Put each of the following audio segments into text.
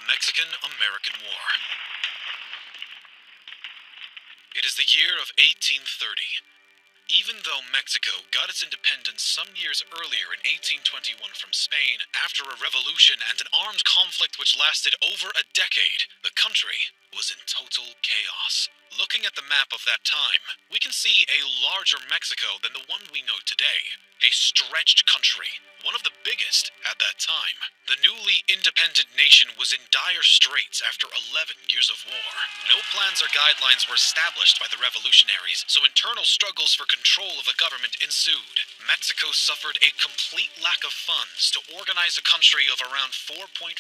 Mexican-American War. It is the year of 1830. Even though Mexico got its independence some years earlier in 1821 from Spain after a revolution and an armed conflict which lasted over a decade, the country was in total chaos. Looking at the map of that time, we can see a larger Mexico than the one we know today. A stretched country, one of the biggest at that time. The newly independent nation was in dire straits after 11 years of war. No plans or guidelines were established by the revolutionaries, so internal struggles for control of the government ensued. Mexico suffered a complete lack of funds to organize a country of around 4.5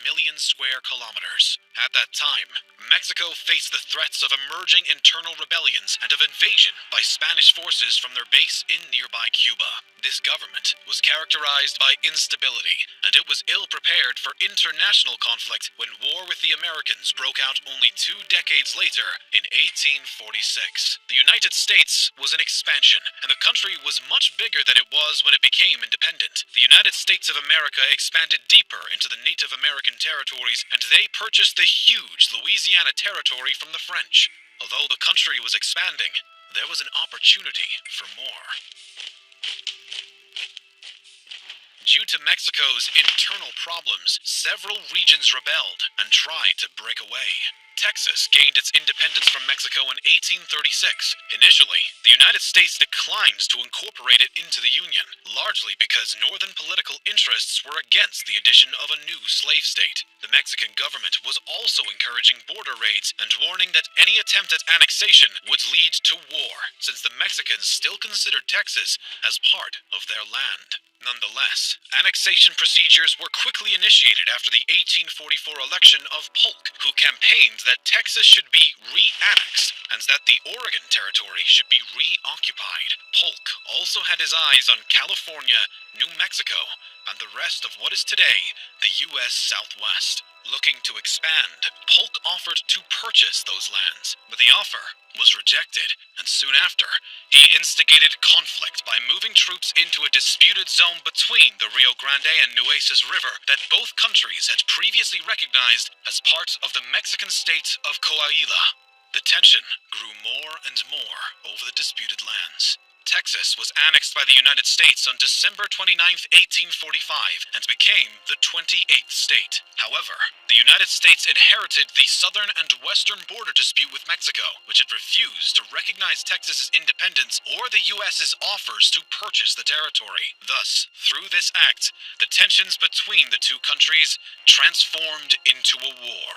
million square kilometers. At that time, Mexico faced the threats of emerging internal rebellions and of invasion by Spanish forces from their base in nearby Cuba. This government was characterized by instability, and it was ill-prepared for international conflict when war with the Americans broke out only 2 decades later in 1846. The United States was in expansion, and the country was much bigger than it was when it became independent. The United States of America expanded deeper into the Native American territories, and they purchased the huge Louisiana Territory from the French. Although the country was expanding, there was an opportunity for more. Due to Mexico's internal problems, several regions rebelled and tried to break away. Texas gained its independence from Mexico in 1836. Initially, the United States declined to incorporate it into the Union, largely because northern political interests were against the addition of a new slave state. The Mexican government was also encouraging border raids and warning that any attempt at annexation would lead to war, since the Mexicans still considered Texas as part of their land. Nonetheless, annexation procedures were quickly initiated after the 1844 election of Polk, who campaigned that Texas should be re-annexed and that the Oregon Territory should be reoccupied. Polk also had his eyes on California, New Mexico, and the rest of what is today the U.S. Southwest. Looking to expand, Polk offered to purchase those lands, but the offer was rejected, and soon after, he instigated conflict by moving troops into a disputed zone between the Rio Grande and Nueces River that both countries had previously recognized as part of the Mexican state of Coahuila. The tension grew more and more over the disputed lands. Texas was annexed by the United States on December 29, 1845, and became the 28th state. However, the United States inherited the southern and western border dispute with Mexico, which had refused to recognize Texas's independence or the U.S.'s offers to purchase the territory. Thus, through this act, the tensions between the two countries transformed into a war.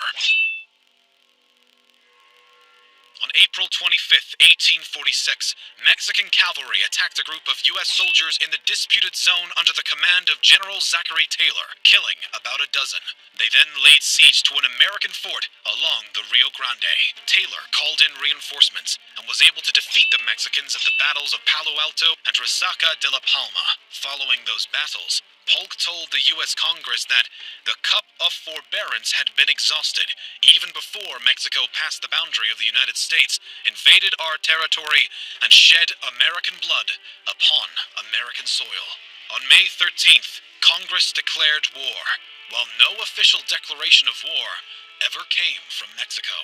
On April 25, 1846, Mexican cavalry attacked a group of U.S. soldiers in the disputed zone under the command of General Zachary Taylor, killing about a dozen. They then laid siege to an American fort along the Rio Grande. Taylor called in reinforcements and was able to defeat the Mexicans at the battles of Palo Alto and Resaca de la Palma. Following those battles, Polk told the U.S. Congress that the cup of forbearance had been exhausted even before Mexico passed the boundary of the United States, invaded our territory, and shed American blood upon American soil. On May 13th, Congress declared war, while no official declaration of war ever came from Mexico.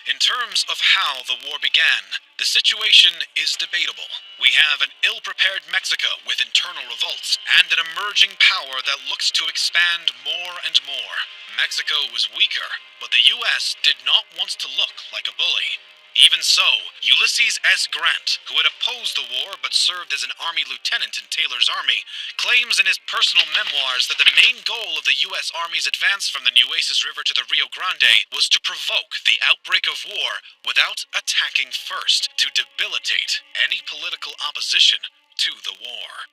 In terms of how the war began, the situation is debatable. We have an ill-prepared Mexico with internal revolts, and an emerging power that looks to expand more and more. Mexico was weaker, but the U.S. did not want to look like a bully. Even so, Ulysses S. Grant, who had opposed the war but served as an Army lieutenant in Taylor's army, claims in his personal memoirs that the main goal of the U.S. Army's advance from the Nueces River to the Rio Grande was to provoke the outbreak of war without attacking first, to debilitate any political opposition to the war.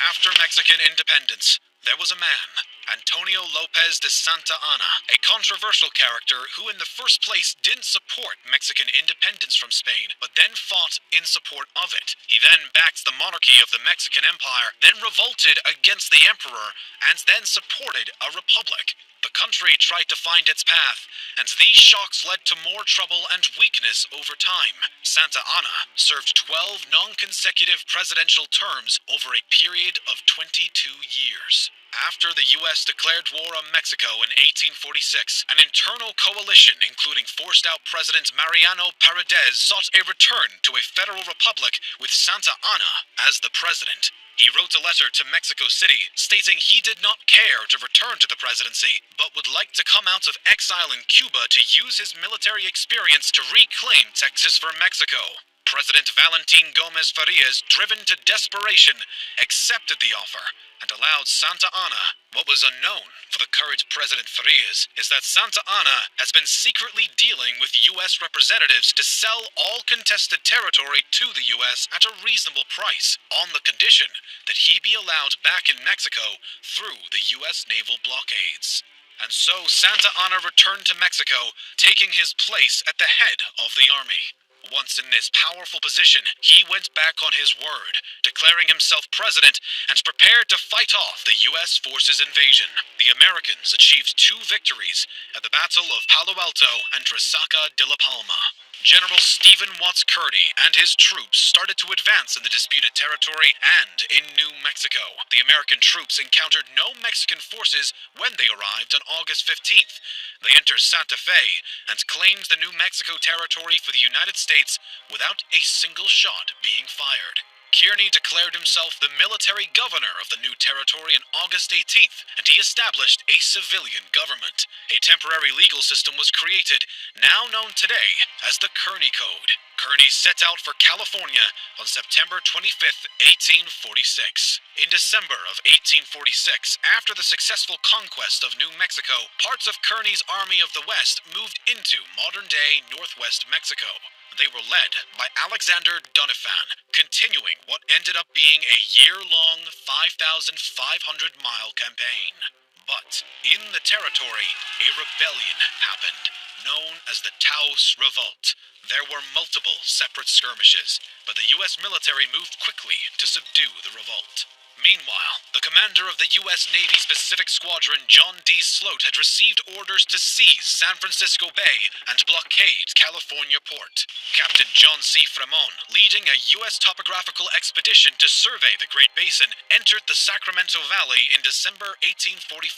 After Mexican independence, there was a man, Antonio Lopez de Santa Anna, a controversial character who in the first place didn't support Mexican independence from Spain, but then fought in support of it. He then backed the monarchy of the Mexican Empire, then revolted against the emperor, and then supported a republic. The country tried to find its path, and these shocks led to more trouble and weakness over time. Santa Anna served 12 non-consecutive presidential terms over a period of 22 years. After the U.S. declared war on Mexico in 1846, an internal coalition, including forced-out President Mariano Paredes, sought a return to a federal republic with Santa Anna as the president. He wrote a letter to Mexico City stating he did not care to return to the presidency, but would like to come out of exile in Cuba to use his military experience to reclaim Texas for Mexico. President Valentin Gomez Farias, driven to desperation, accepted the offer and allowed Santa Anna. What was unknown for the current President Farias is that Santa Anna has been secretly dealing with U.S. representatives to sell all contested territory to the U.S. at a reasonable price, on the condition that he be allowed back in Mexico through the U.S. naval blockades. And so Santa Anna returned to Mexico, taking his place at the head of the army. Once in this powerful position, he went back on his word, declaring himself president and prepared to fight off the U.S. forces' invasion. The Americans achieved 2 victories at the Battle of Palo Alto and Resaca de la Palma. General Stephen Watts Kearny and his troops started to advance in the disputed territory and in New Mexico. The American troops encountered no Mexican forces when they arrived on August 15th. They entered Santa Fe and claimed the New Mexico territory for the United States without a single shot being fired. Kearny declared himself the military governor of the new territory on August 18th, and he established a civilian government. A temporary legal system was created, now known today as the Kearny Code. Kearny set out for California on September 25th, 1846. In December of 1846, after the successful conquest of New Mexico, parts of Kearny's Army of the West moved into modern-day northwest Mexico. They were led by Alexander Doniphan, continuing what ended up being a year-long 5,500-mile campaign. But in the territory, a rebellion happened, known as the Taos Revolt. There were multiple separate skirmishes, but the U.S. military moved quickly to subdue the revolt. Meanwhile, the commander of the U.S. Navy's Pacific Squadron, John D. Sloat, had received orders to seize San Francisco Bay and blockade California port. Captain John C. Fremont, leading a U.S. topographical expedition to survey the Great Basin, entered the Sacramento Valley in December 1845.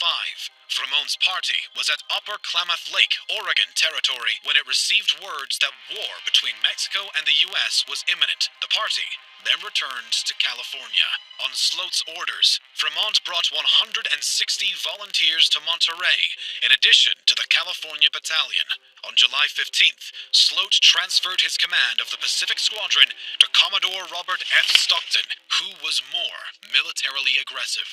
Fremont's party was at Upper Klamath Lake, Oregon Territory, when it received words that war between Mexico and the U.S. was imminent. The party then returned to California. On Sloat's orders, Fremont brought 160 volunteers to Monterey, in addition to the California Battalion. On July 15th, Sloat transferred his command of the Pacific Squadron to Commodore Robert F. Stockton, who was more militarily aggressive.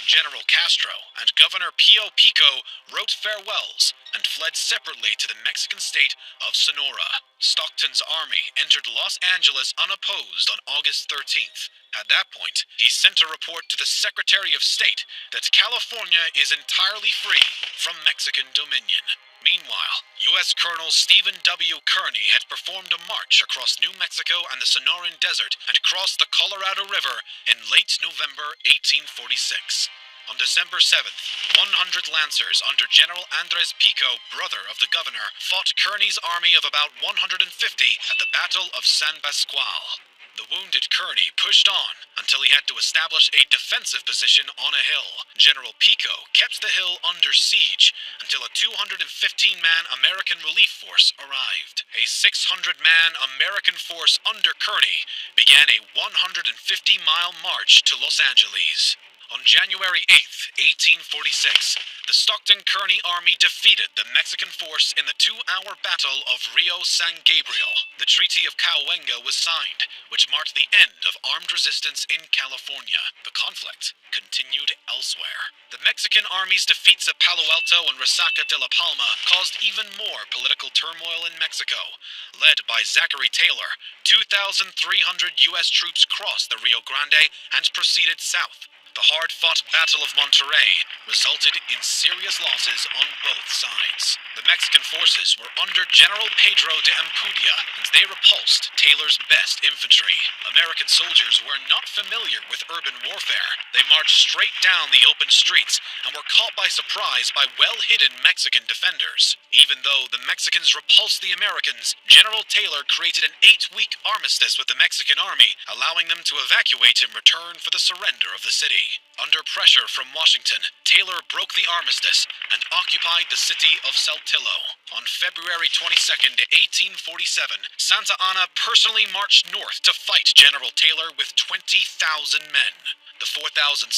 General Castro and Governor Pio Pico wrote farewells and fled separately to the Mexican state of Sonora. Stockton's army entered Los Angeles unopposed on August 13th. At that point, he sent a report to the Secretary of State that California is entirely free from Mexican dominion. Meanwhile, U.S. Colonel Stephen W. Kearny had performed a march across New Mexico and the Sonoran Desert and crossed the Colorado River in late November 1846. On December 7th, 100 Lancers under General Andres Pico, brother of the governor, fought Kearny's army of about 150 at the Battle of San Pascual. The wounded Kearny pushed on until he had to establish a defensive position on a hill. General Pico kept the hill under siege until a 215-man American relief force arrived. A 600-man American force under Kearny began a 150-mile march to Los Angeles. On January 8th, 1846, the Stockton-Kearny Army defeated the Mexican force in the 2-hour Battle of Rio San Gabriel. The Treaty of Cahuenga was signed, which marked the end of armed resistance in California. The conflict continued elsewhere. The Mexican army's defeats at Palo Alto and Resaca de la Palma caused even more political turmoil in Mexico. Led by Zachary Taylor, 2,300 U.S. troops crossed the Rio Grande and proceeded south. The hard-fought Battle of Monterey resulted in serious losses on both sides. The Mexican forces were under General Pedro de Ampudia, and they repulsed Taylor's best infantry. American soldiers were not familiar with urban warfare. They marched straight down the open streets and were caught by surprise by well-hidden Mexican defenders. Even though the Mexicans repulsed the Americans, General Taylor created an 8-week armistice with the Mexican army, allowing them to evacuate in return for the surrender of the city. City. Under pressure from Washington, Taylor broke the armistice and occupied the city of Saltillo. On February 22, 1847, Santa Anna personally marched north to fight General Taylor with 20,000 men. The 4,600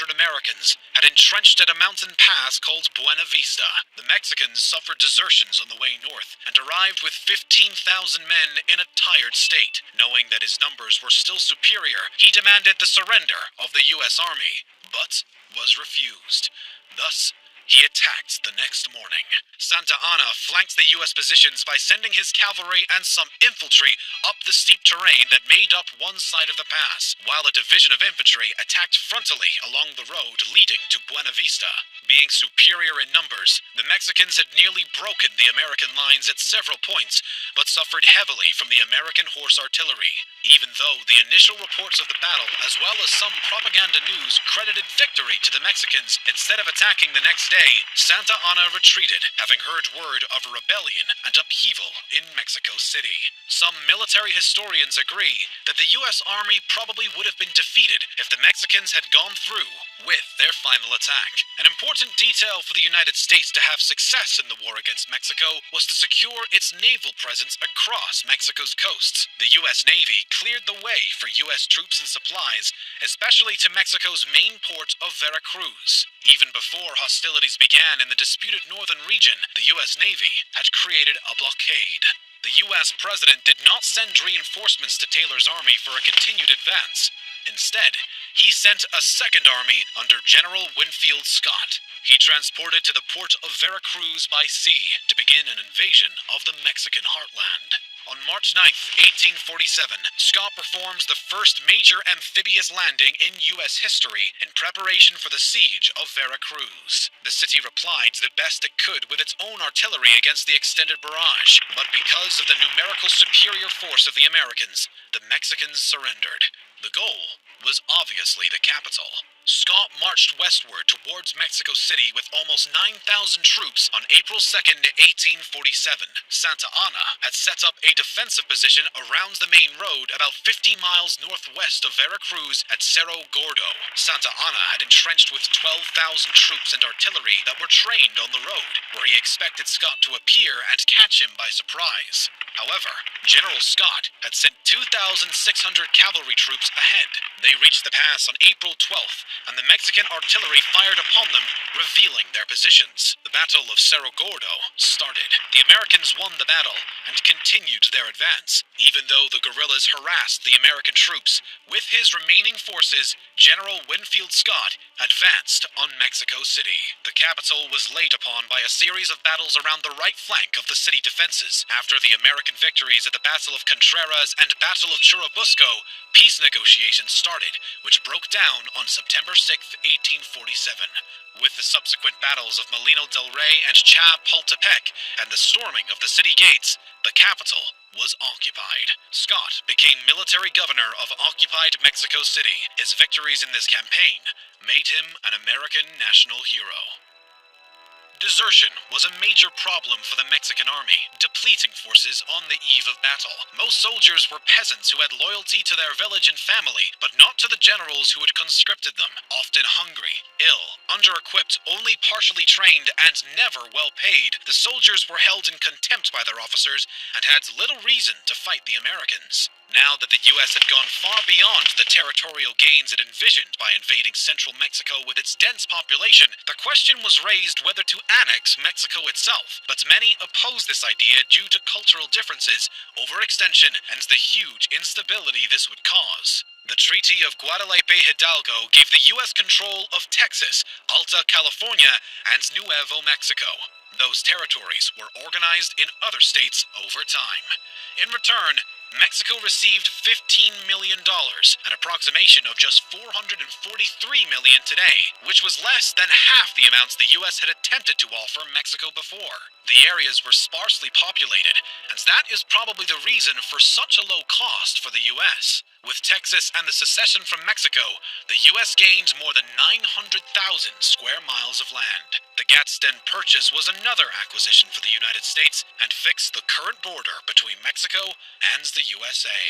Americans had entrenched at a mountain pass called Buena Vista. The Mexicans suffered desertions on the way north and arrived with 15,000 men in a tired state. Knowing that his numbers were still superior, he demanded the surrender of the U.S. Army, but was refused. Thus, he attacked the next morning. Santa Anna flanked the U.S. positions by sending his cavalry and some infantry up the steep terrain that made up one side of the pass, while a division of infantry attacked frontally along the road leading to Buena Vista. Being superior in numbers, the Mexicans had nearly broken the American lines at several points, but suffered heavily from the American horse artillery. Even though the initial reports of the battle, as well as some propaganda news, credited victory to the Mexicans, instead of attacking the next day, Santa Anna retreated, having heard word of a rebellion and upheaval in Mexico City. Some military historians agree that the U.S. Army probably would have been defeated if the Mexicans had gone through with their final attack. An important detail for the United States to have success in the war against Mexico was to secure its naval presence across Mexico's coasts. The U.S. Navy cleared the way for U.S. troops and supplies, especially to Mexico's main port of Veracruz. Even before hostilities began in the disputed northern region, the U.S. Navy had created a blockade. The U.S. president did not send reinforcements to Taylor's army for a continued advance. Instead, he sent a second army under General Winfield Scott. He transported to the port of Veracruz by sea to begin an invasion of the Mexican heartland. On March 9, 1847, Scott performs the first major amphibious landing in U.S. history in preparation for the siege of Veracruz. The city replied the best it could with its own artillery against the extended barrage, but because of the numerical superior force of the Americans, the Mexicans surrendered. The goal was obviously the capital. Scott marched westward towards Mexico City with almost 9,000 troops on April 2, 1847. Santa Anna had set up a defensive position around the main road about 50 miles northwest of Veracruz at Cerro Gordo. Santa Anna had entrenched with 12,000 troops and artillery that were trained on the road, where he expected Scott to appear and catch him by surprise. However, General Scott had sent 2,600 cavalry troops ahead. They reached the pass on April 12th, and the Mexican artillery fired upon them, revealing their positions. The Battle of Cerro Gordo started. The Americans won the battle and continued their advance. Even though the guerrillas harassed the American troops, with his remaining forces, General Winfield Scott advanced on Mexico City. The capital was laid upon by a series of battles around the right flank of the city defenses. After the American victories at the Battle of Contreras and Battle of Churubusco, peace negotiations started, which broke down on September 6, 1847. With the subsequent battles of Molino del Rey and Chapultepec and the storming of the city gates, the capital was occupied. Scott became military governor of occupied Mexico City. His victories in this campaign made him an American national hero. Desertion was a major problem for the Mexican army, depleting forces on the eve of battle. Most soldiers were peasants who had loyalty to their village and family, but not to the generals who had conscripted them. Often hungry, ill, under-equipped, only partially trained, and never well paid, the soldiers were held in contempt by their officers and had little reason to fight the Americans. Now that the U.S. had gone far beyond the territorial gains it envisioned by invading central Mexico with its dense population, the question was raised whether to annex Mexico itself, but many opposed this idea due to cultural differences, overextension, and the huge instability this would cause. The Treaty of Guadalupe Hidalgo gave the U.S. control of Texas, Alta California, and Nuevo Mexico. Those territories were organized in other states over time. In return, Mexico received $15 million, an approximation of just $443 million today, which was less than half the amounts the U.S. had attempted to offer Mexico before. The areas were sparsely populated, and that is probably the reason for such a low cost for the U.S. With Texas and the secession from Mexico, the U.S. gained more than 900,000 square miles of land. The Gadsden Purchase was another acquisition for the United States and fixed the current border between Mexico and the USA.